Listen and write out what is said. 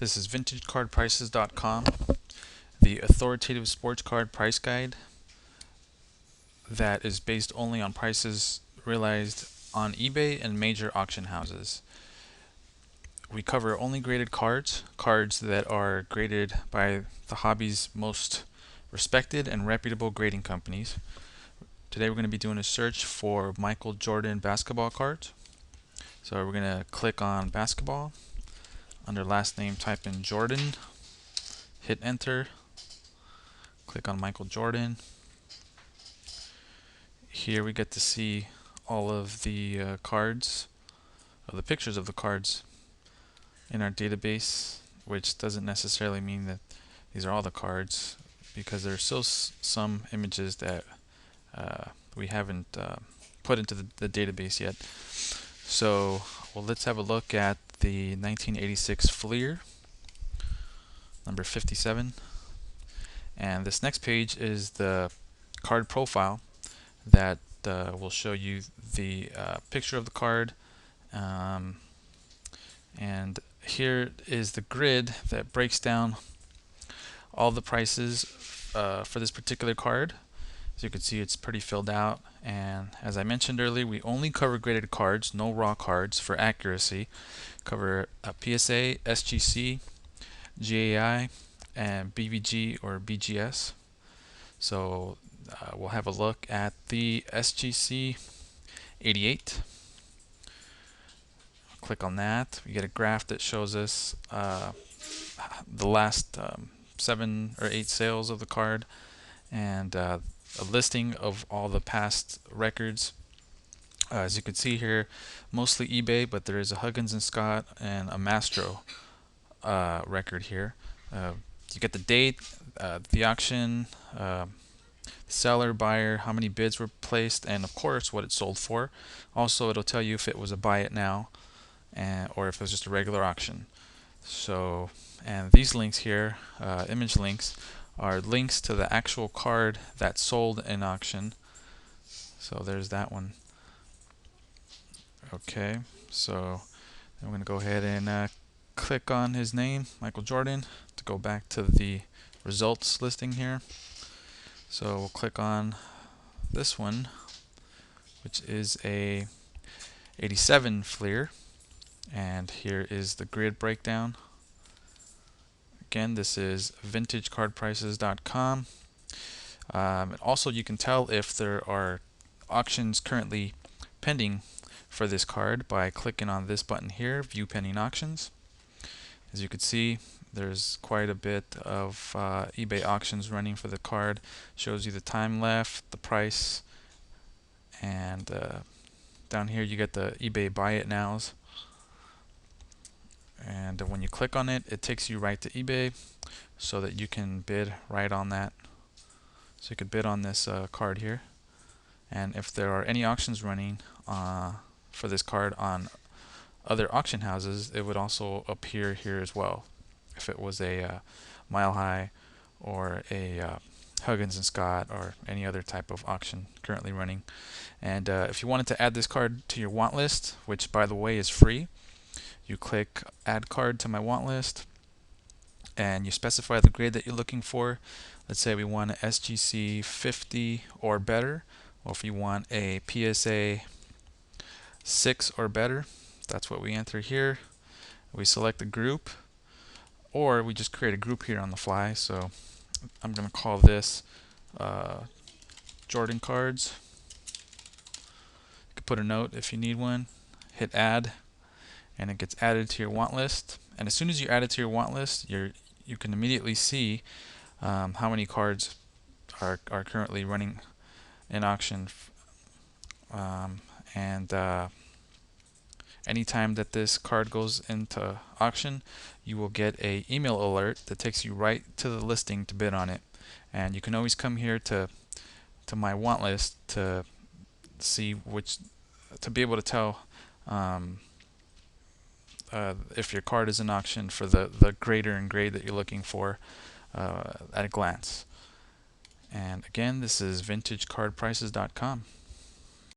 This is VintageCardPrices.com, the authoritative sports card price guide that is based only on prices realized on eBay and major auction houses. We cover only graded cards that are graded by the hobby's most respected and reputable grading companies. Today we're going to be doing a search for Michael Jordan basketball cards. So we're going to click on basketball. Under last name, type in Jordan, hit enter, click on Michael Jordan. Here we get to see all of the cards, or the pictures of the cards in our database, which doesn't necessarily mean that these are all the cards, because there are still some images that we haven't put into the database yet. So let's have a look at the 1986 Fleer, number 57. And this next page is the card profile that will show you the picture of the card. And here is the grid that breaks down all the prices for this particular card. As you can see, it's pretty filled out, and as I mentioned earlier, we only cover graded cards, no raw cards, for accuracy. Cover PSA, SGC, GAI, and BVG or BGS. So we'll have a look at the SGC 88. Click on that. We get a graph that shows us the last 7 or 8 sales of the card, and a listing of all the past records. As you can see here, mostly eBay, but there is a Huggins and Scott and a Mastro record here. You get the date, the auction, seller, buyer, how many bids were placed, and of course what it sold for. Also, it'll tell you if it was a buy it now or if it was just a regular auction. So, and these links here, image links, are links to the actual card that sold in auction. So there's that one. Okay, so I'm going to go ahead and click on his name, Michael Jordan, to go back to the results listing here. So we'll click on this one, which is a 87 Fleer, and here is the grid breakdown. Again, this is VintageCardPrices.com. Also, you can tell if there are auctions currently pending for this card by clicking on this button here, View Pending Auctions. As you can see, there's quite a bit of eBay auctions running for the card. Shows you the time left, the price, and down here you get the eBay Buy It Nows. And when you click on it, it takes you right to eBay so that you can bid right on that. So you could bid on this card here. And if there are any auctions running for this card on other auction houses, it would also appear here as well. If it was a Mile High or a Huggins and Scott or any other type of auction currently running. And if you wanted to add this card to your want list, which by the way is free, you click Add Card to My Want List, and you specify the grade that you're looking for. Let's say we want an SGC 50 or better, or if you want a PSA 6 or better, that's what we enter here. We select a group, or we just create a group here on the fly. So I'm going to call this Jordan Cards. You can put a note if you need one, hit Add, and it gets added to your want list. And as soon as you add it to your want list, you can immediately see how many cards are currently running in auction. Anytime that this card goes into auction, you will get an email alert that takes you right to the listing to bid on it. And you can always come here to my want list to see to be able to tell if your card is in auction for the grader and grade that you're looking for at a glance. And again, this is VintageCardPrices.com.